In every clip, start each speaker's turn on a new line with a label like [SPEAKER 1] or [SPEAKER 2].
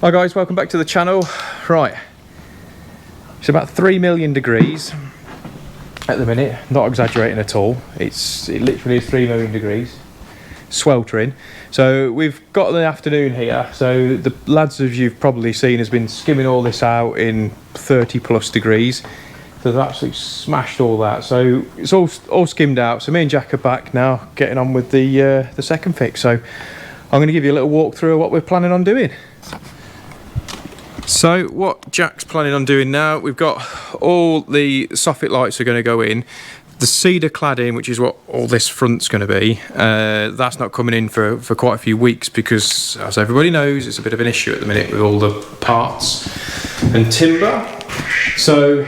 [SPEAKER 1] Hi guys, welcome back to the channel. Right, it's about 3 million degrees at the minute, not exaggerating at all. It literally is 3 million degrees, sweltering. So we've got the afternoon here, so the lads, as you've probably seen, has been skimming all this out in 30 plus degrees. So they've absolutely smashed all that, so it's all skimmed out. So me and Jack are back now, getting on with the second fix. So I'm going to give you a little walkthrough of what we're planning on doing. So what Jack's planning on doing now, we've got all the soffit lights are going to go in. The cedar cladding, which is what all this front's going to be, that's not coming in for quite a few weeks because, as everybody knows, it's a bit of an issue at the minute with all the parts and timber. So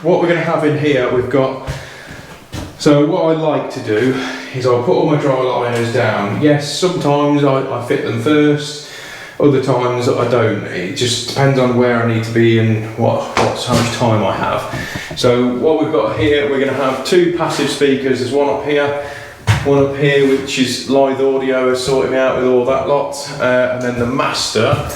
[SPEAKER 1] what we're going to have in here, we've got, so what I like to do is I'll put all my dry liners down. Yes, sometimes I fit them first. Other times I don't. It just depends on where I need to be and how much time I have. So what we've got here, we're going to have two passive speakers. There's one up here, which is live audio, sorting me out with all that lot, and then the master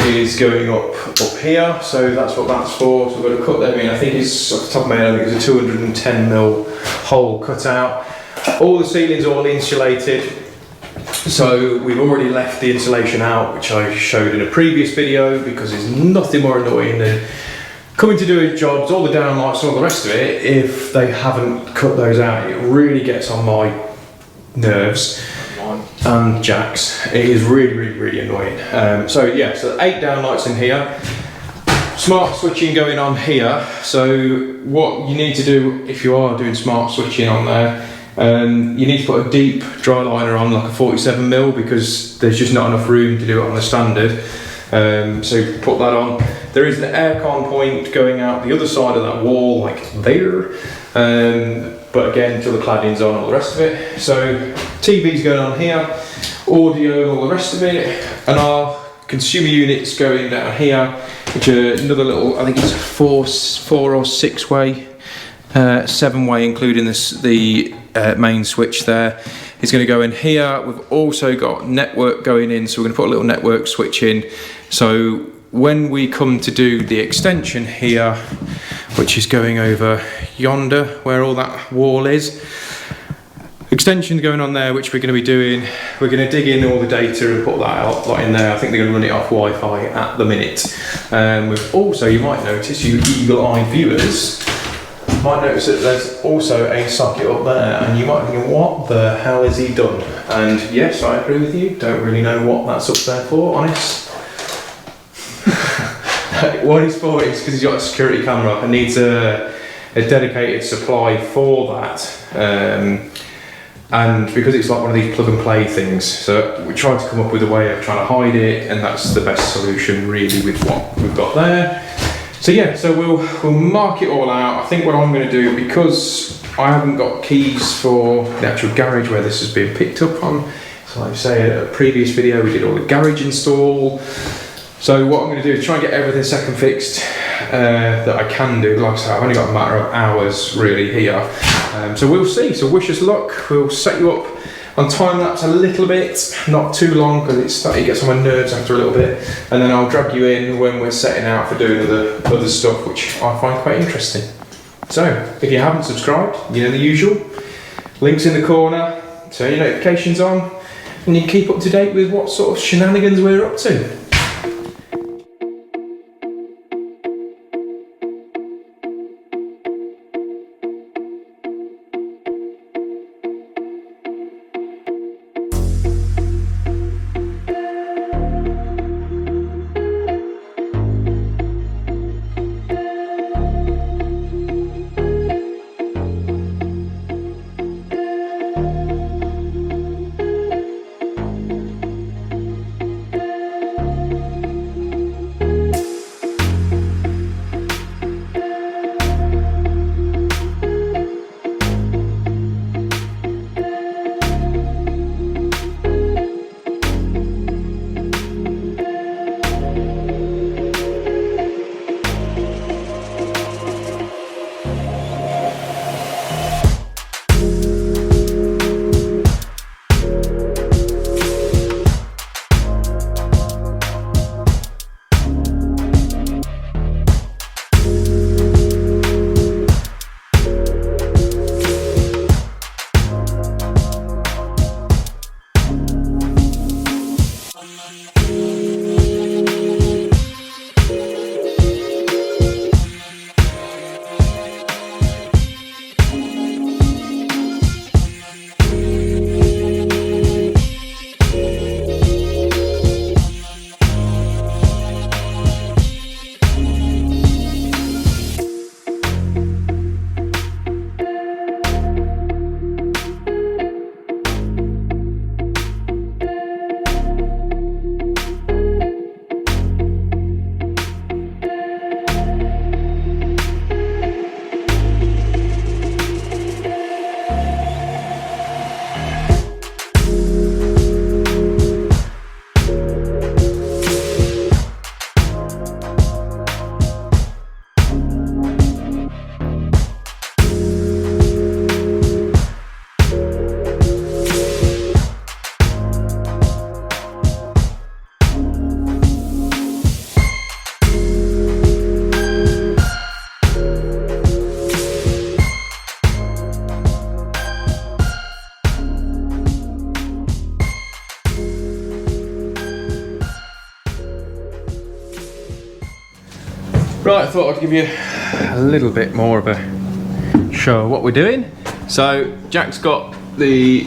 [SPEAKER 1] is going up here. So that's what that's for. So we're going to cut them in. I think it's off the top of my head, I think it's a 210mm hole cut out. All the ceilings are all insulated. So we've already left the insulation out, which I showed in a previous video, because there's nothing more annoying than coming to do jobs, all the downlights and all the rest of it, if they haven't cut those out. It really gets on my nerves and Jack's. It is really annoying. So yeah, so 8 downlights in here. Smart switching going on here. So what you need to do if you are doing smart switching on there, you need to put a deep dry liner on, like a 47mm, because there's just not enough room to do it on the standard. So put that on. There is an aircon point going out the other side of that wall, like there. But again, until the cladding's on, all the rest of it. So TV's going on here, audio and all the rest of it, and our consumer units going down here, which are another little, I think it's a 4 or 6 way. 7-way, including the main switch there, is going to go in here. We've also got network going in, so we're going to put a little network switch in. So when we come to do the extension here, which is going over yonder where all that wall is, extension going on there, which we're going to be doing. We're going to dig in all the data and put that out in there. I think they're going to run it off Wi-Fi at the minute. We've also, you might notice, you eagle-eyed viewers might notice that there's also a socket up there, and you might be thinking, what the hell has he done? And yes, I agree with you, don't really know what that's up there for, honest. What it's for is because he's got a security camera and needs a dedicated supply for that, and because it's like one of these plug and play things, so we tried to come up with a way of trying to hide it, and that's the best solution really with what we've got there. So yeah, so we'll mark it all out. I think what I'm going to do, because I haven't got keys for the actual garage where this has been picked up on, so like I say, in a previous video we did all the garage install. So what I'm going to do is try and get everything second fixed that I can do. Like I say, I've only got a matter of hours really here. So we'll see, so wish us luck. We'll set you up on time lapse a little bit, not too long, because it gets on my nerves after a little bit, and then I'll drag you in when we're setting out for doing other stuff, which I find quite interesting. So if you haven't subscribed, you know the usual, links in the corner, turn your notifications on, and you can keep up to date with what sort of shenanigans we're up to. Right, I thought I'd give you a little bit more of a show of what we're doing. So Jack's got the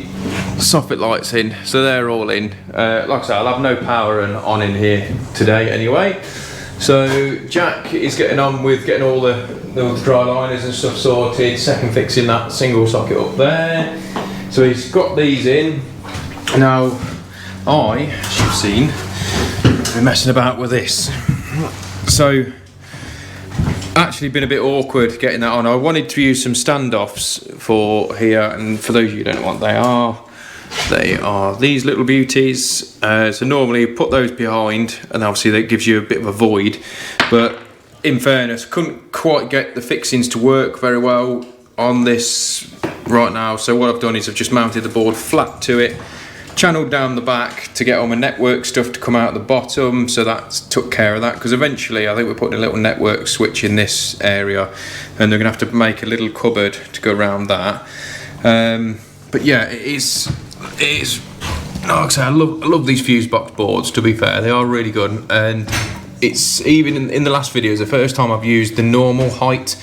[SPEAKER 1] soffit lights in, so they're all in. Like I say, I'll have no power on in here today anyway. So Jack is getting on with getting all the dry liners and stuff sorted, second fixing that single socket up there. So he's got these in. Now I, as you've seen, have been messing about with this. So actually been a bit awkward getting that on. I wanted to use some standoffs for here, and for those of you who don't know what they are these little beauties. So normally you put those behind, and obviously that gives you a bit of a void, but in fairness couldn't quite get the fixings to work very well on this right now. So what I've done is I've just mounted the board flat to it, channeled down the back to get all my network stuff to come out the bottom, so that took care of that, because eventually I think we're putting a little network switch in this area and they're gonna have to make a little cupboard to go around that. But yeah, it is like I say, I love these fuse box boards, to be fair. They are really good, and it's even in the last video is the first time I've used the normal height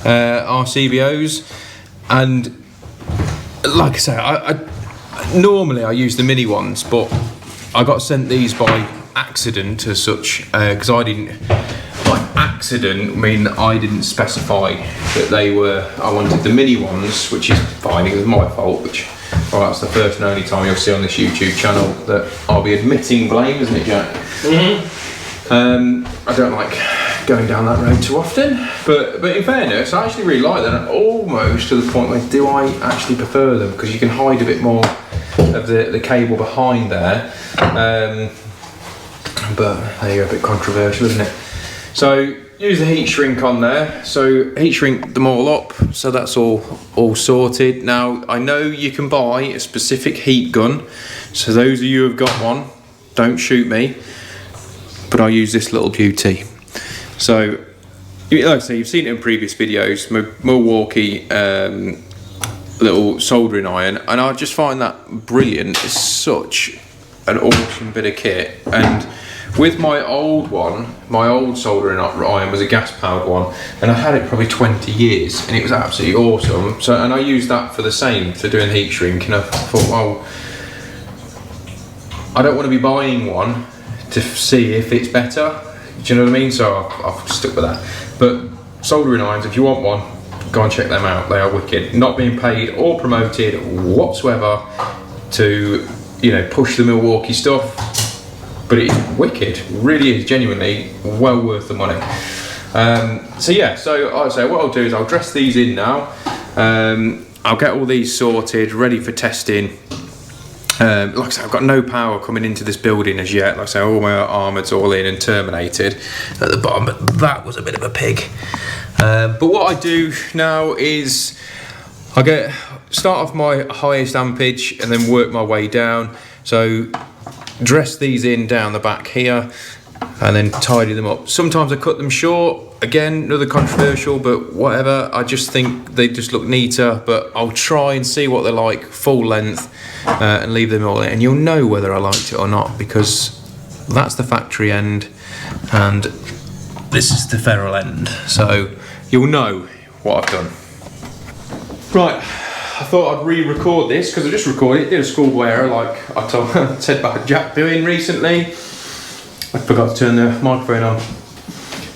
[SPEAKER 1] RCBOs, and like I say, normally I use the mini ones, but I got sent these by accident as such, because I didn't, by accident, I mean I didn't specify that they were, I wanted the mini ones, which is fine, it was my fault, which, well, that's the first and only time you'll see on this YouTube channel that I'll be admitting blame, isn't it, Jack? I don't like going down that road too often, but in fairness, I actually really like them, almost to the point where do I actually prefer them, because you can hide a bit more of the cable behind there. But there you go, a bit controversial, isn't it? So use the heat shrink on there, so heat shrink them all up, so that's all sorted. Now I know you can buy a specific heat gun, so those of you who've got one, don't shoot me, but I use this little beauty. So like I say, you've seen it in previous videos, Milwaukee little soldering iron, and I just find that brilliant. It's such an awesome bit of kit. And with my old one, my old soldering iron was a gas powered one, and I had it probably 20 years and it was absolutely awesome. So, and I used that for the same, for doing heat shrink, and I thought, well, I don't want to be buying one to see if it's better, do you know what I mean? So I've stuck with that. But soldering irons, if you want one, go and check them out, they are wicked. Not being paid or promoted whatsoever to, you know, push the Milwaukee stuff, but it's wicked, really is genuinely well worth the money. So yeah, so I'll say what I'll do is I'll dress these in now. I'll get all these sorted, ready for testing. Like I say, I've got no power coming into this building as yet. Like I say, all my armour's all in and terminated at the bottom, but that was a bit of a pig. But what I do now is I start off my highest ampage and then work my way down. So dress these in down the back here and then tidy them up. Sometimes I cut them short. Again, another controversial, but whatever. I just think they just look neater, but I'll try and see what they're like full length and leave them all in. And you'll know whether I liked it or not, because that's the factory end, and this is the ferrule end. So you'll know what I've done. Right, I thought I'd re-record this because I just recorded it, did a schoolboy error like I said about Jack doing recently. I forgot to turn the microphone on.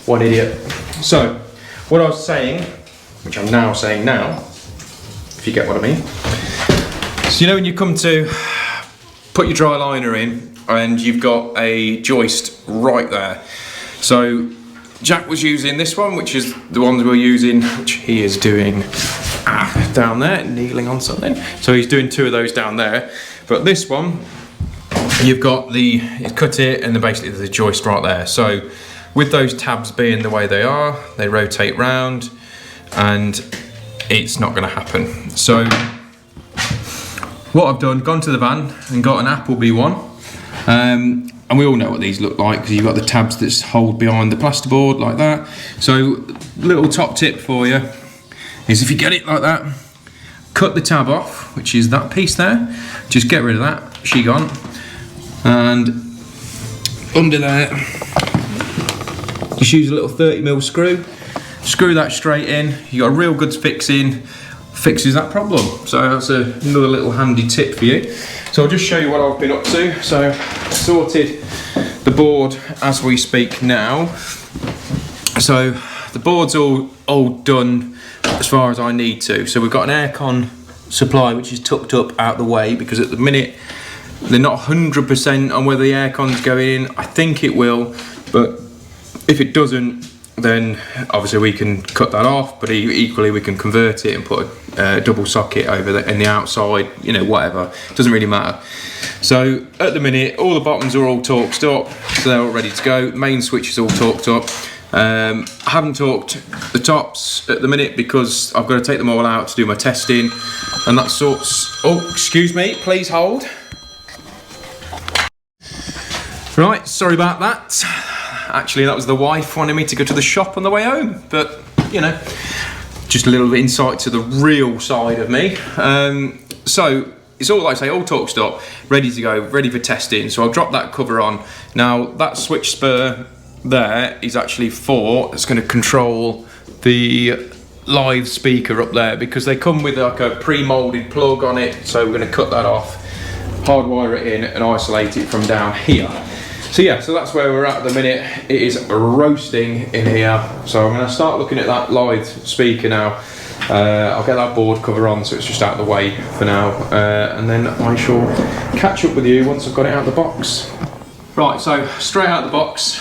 [SPEAKER 1] What an idiot. So, what I was saying, which I'm now saying now, if you get what I mean. So you know when you come to put your dry liner in and you've got a joist right there. So Jack was using this one, which is the ones we're using, which he is doing down there, kneeling on something. So he's doing 2 of those down there. But this one, you've got you cut it and then basically there's a joist right there. So with those tabs being the way they are, they rotate round and it's not gonna happen. So what I've done, gone to the van and got an Appleby one. And we all know what these look like because you've got the tabs that hold behind the plasterboard like that. So little top tip for you is if you get it like that, cut the tab off, which is that piece there. Just get rid of that, she gone. And under there, just use a little 30mm screw. Screw that straight in. You got a real good fixes that problem. So that's another little handy tip for you. So I'll just show you what I've been up to. So sorted the board as we speak now. So the board's all done as far as I need to. So we've got an aircon supply which is tucked up out the way because at the minute they're not 100% on whether the aircon's going in. I think it will, but if it doesn't, then obviously we can cut that off, but equally we can convert it and put a double socket over there in the outside, you know, whatever, doesn't really matter. So at the minute all the bottoms are all torqued up, so they're all ready to go. The main switch is all torqued up. I haven't torqued the tops at the minute because I've got to take them all out to do my testing and that sorts. Oh, excuse me, please hold. Right, sorry about that. Actually, that was the wife wanting me to go to the shop on the way home, but you know, just a little bit insight to the real side of me. So it's all, like I say, all torqued up, ready to go, ready for testing. So I'll drop that cover on. Now that switch spur there is actually it's going to control the live speaker up there because they come with like a pre-molded plug on it. So we're going to cut that off, hardwire it in and isolate it from down here. So yeah, so that's where we're at the minute. It is roasting in here. So I'm going to start looking at that live speaker now. I'll get that board cover on so it's just out of the way for now. And then I shall catch up with you once I've got it out of the box. Right, so straight out of the box,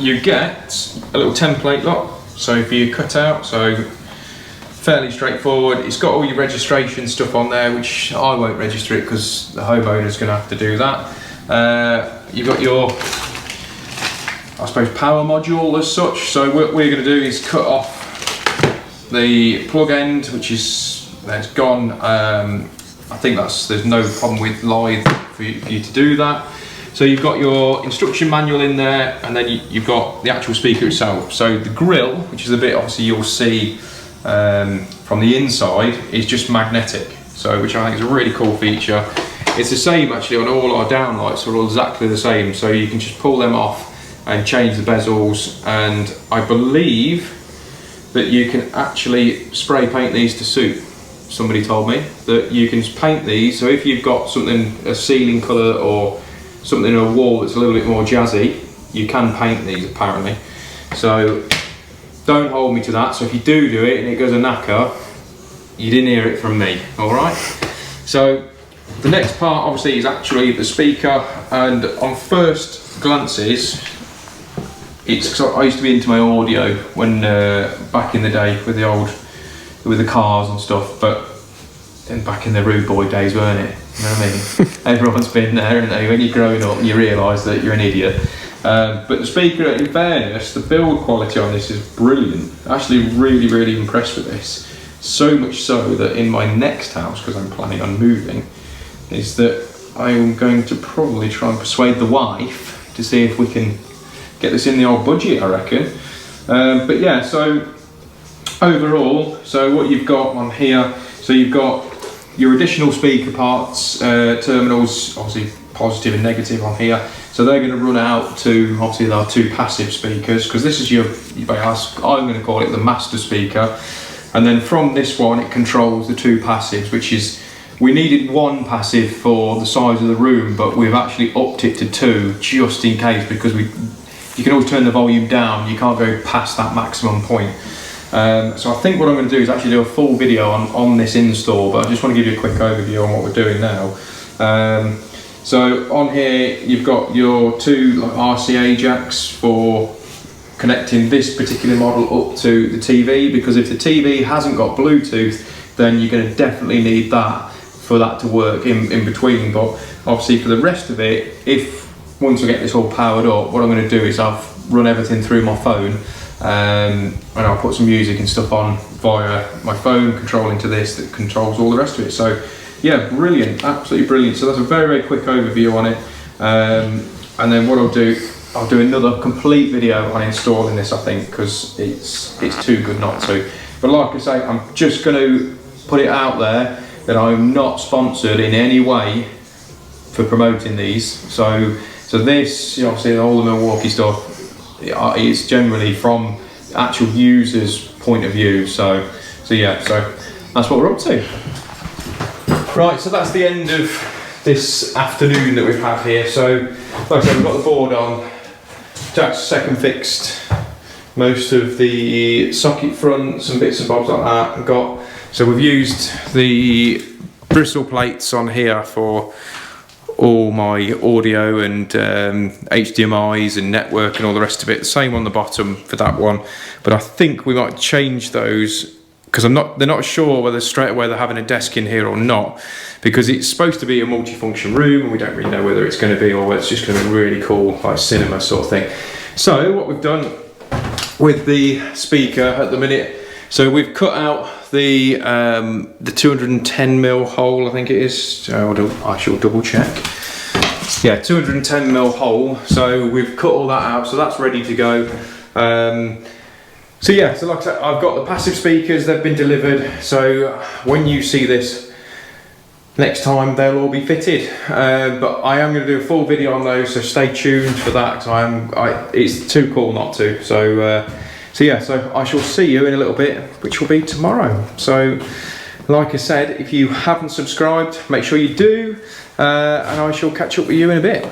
[SPEAKER 1] you get a little template lot. So for your cutout, so fairly straightforward. It's got all your registration stuff on there, which I won't register it because the homeowner's going to have to do that. You've got your, I suppose, power module as such. So what we're going to do is cut off the plug end, which is, that's gone. I think there's no problem with live for you to do that. So you've got your instruction manual in there, and then you've got the actual speaker itself. So the grill, which is the bit obviously you'll see from the inside, is just magnetic. So which I think is a really cool feature. It's the same actually on all our downlights, are all exactly the same. So you can just pull them off and change the bezels, and I believe that you can actually spray paint these to suit. Somebody told me that you can paint these, so if you've got something, a ceiling colour or something in a wall that's a little bit more jazzy, you can paint these apparently. So don't hold me to that, so if you do it and it goes a knacker, you didn't hear it from me, alright? So the next part obviously is actually the speaker, and on first glances, it's, cause I used to be into my audio when back in the day with the cars and stuff, but back in the rude boy days, weren't it? You know what I mean? Everyone's been there, and when you're growing up, you realise that you're an idiot. But the speaker, in fairness, the build quality on this is brilliant. Actually, really, really impressed with this. So much so that in my next house, because I'm planning on moving, is that I'm going to probably try and persuade the wife to see if we can get this in the old budget, I reckon. But yeah, so overall, so what you've got on here, so you've got your additional speaker parts, terminals, obviously positive and negative on here. So they're going to run out to, obviously there are 2 passive speakers, because this is I'm going to call it the master speaker. And then from this one it controls the 2 passives, which is, we needed 1 passive for the size of the room, but we've actually upped it to 2 just in case, because you can always turn the volume down, you can't go past that maximum point. So I think what I'm going to do is actually do a full video on this install, but I just want to give you a quick overview on what we're doing now. So on here you've got your 2 RCA jacks for connecting this particular model up to the TV, because if the TV hasn't got Bluetooth, then you're going to definitely need that for that to work in between. But obviously for the rest of it, once I get this all powered up, what I'm going to do is I'll run everything through my phone, and I'll put some music and stuff on via my phone, controlling to this that controls all the rest of it. So yeah, brilliant, absolutely brilliant. So that's a very, very quick overview on it. And then what I'll do another complete video on installing this, I think, because it's too good not to. But like I say, I'm just going to put it out there that I'm not sponsored in any way for promoting these. So this, obviously all the Milwaukee stuff, it's generally from actual users' point of view. So yeah, so that's what we're up to. Right, so that's the end of this afternoon that we've had here. So like I said, we've got the board on. Jack's second fixed most of the socket fronts and bits and bobs like that. So we've used the bristle plates on here for all my audio and HDMIs and network and all the rest of it. Same on the bottom for that one, but I think we might change those, because they're not sure whether straight away they're having a desk in here or not, because it's supposed to be a multifunction room and we don't really know whether it's going to be, or whether it's just going to be really cool, like cinema sort of thing. So what we've done with the speaker at the minute, so we've cut out the 210mm hole, I think it is. I shall double check. Yeah, 210mm hole. So we've cut all that out, so that's ready to go. So yeah, so like I said, I've got the passive speakers, they've been delivered. So when you see this next time, they'll all be fitted. But I am going to do a full video on those, so stay tuned for that, because it's too cool not to. So yeah, so I shall see you in a little bit, which will be tomorrow. So like I said, if you haven't subscribed, make sure you do, and I shall catch up with you in a bit.